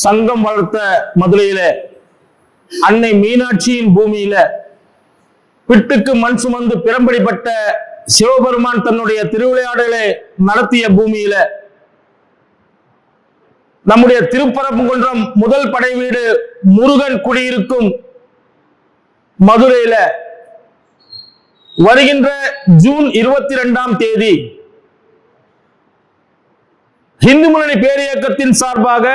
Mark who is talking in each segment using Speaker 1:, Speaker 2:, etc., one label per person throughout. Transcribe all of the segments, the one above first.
Speaker 1: சங்கம் வளர்த்த மதுரையில அன்னை மீனாட்சியின் பூமியில பிட்டுக்கு மண் சுமந்து பிறம்படிப்பட்ட சிவபெருமான் தன்னுடைய திருவிளையாடலை நடத்திய பூமியில நம்முடைய திருப்பரங்குன்றம் முதல் படை வீடு முருகன் குடியிருக்கும் மதுரையில வருகின்ற ஜூன் 22ஆம் தேதி இந்து முன்னணி பேரியக்கத்தின் சார்பாக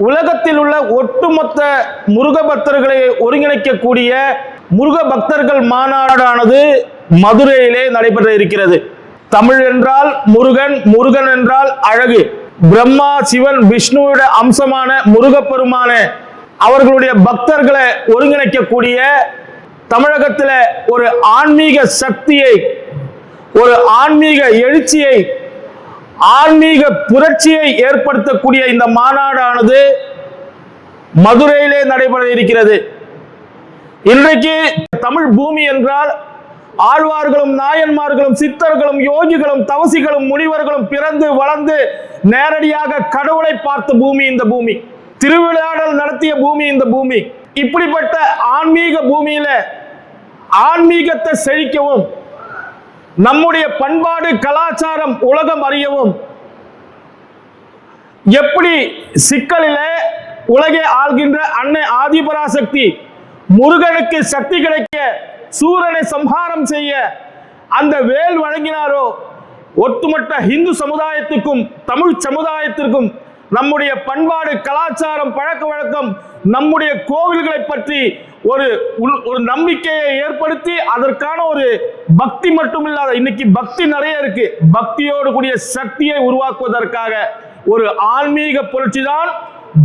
Speaker 1: உலகத்தில் உள்ள ஒட்டுமொத்த முருக பக்தர்களை ஒருங்கிணைக்கக்கூடிய முருக பக்தர்கள் மாநாடானது மதுரையிலே நடைபெற இருக்கிறது. தமிழ் என்றால் முருகன், முருகன் என்றால் அழகு. பிரம்மா சிவன் விஷ்ணுவோட அம்சமான முருகப்பெருமான அவர்களுடைய பக்தர்களை ஒருங்கிணைக்கக்கூடிய தமிழகத்தில் ஒரு ஆன்மீக சக்தியை, ஒரு ஆன்மீக எழுச்சியை, ஆன்மீக புரட்சியை ஏற்படுத்தக்கூடிய இந்த மாநாடானது மதுரையிலே நடைபெற இருக்கிறது. இன்றைக்கு தமிழ் பூமி என்றால் ஆழ்வார்களும் நாயன்மார்களும் சித்தர்களும் யோகிகளும் தவசிகளும் முனிவர்களும் பிறந்து வளர்ந்து நேரடியாக கடவுளை பார்த்த பூமி இந்த பூமி. திருவிளையாடல் நடத்திய பூமி இந்த பூமி. இப்படிப்பட்ட ஆன்மீக பூமியில ஆன்மீகத்தை செழிக்கவும், நம்முடைய பண்பாடு கலாச்சாரம் உலகம் அறியவும், எப்படி சிக்கலிலே உலகை ஆள்கின்ற அன்னை ஆதிபராசக்தி முருகனுக்கு சக்தி கிடைக்க சூரனை சம்ஹாரம் செய்ய அந்த வேல் வழங்கினாரோ, ஒட்டுமொத்த இந்து சமுதாயத்துக்கும் தமிழ் சமுதாயத்திற்கும் நம்முடைய பண்பாடு கலாச்சாரம் பழக்க வழக்கம் நம்முடைய கோவில்களை பற்றி ஒரு நம்பிக்கையை ஏற்படுத்தி அதற்கான ஒரு பக்தி மட்டும் இல்லாத, இன்னைக்கு பக்தி நிறைய இருக்கு, பக்தியோடு கூடிய சக்தியை உருவாக்குவதற்காக ஒரு ஆன்மீக புரட்சி தான்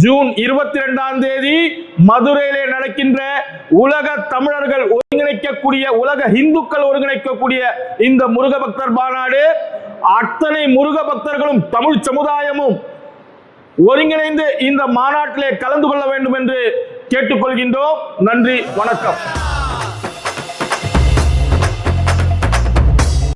Speaker 1: ஜூன் 22ஆம் தேதி மதுரையிலே நடக்கின்ற உலக தமிழர்கள் ஒருங்கிணைக்கக்கூடிய, உலக இந்துக்கள் ஒருங்கிணைக்கக்கூடிய இந்த முருக பக்தர் மாநாடு. அத்தனை முருக பக்தர்களும் தமிழ் சமுதாயமும் ஒருங்கிணைந்து இந்த மாநாட்டிலே கலந்து கொள்ள வேண்டும் என்று கேட்டுக்கொள்கின்றோம். நன்றி, வணக்கம்.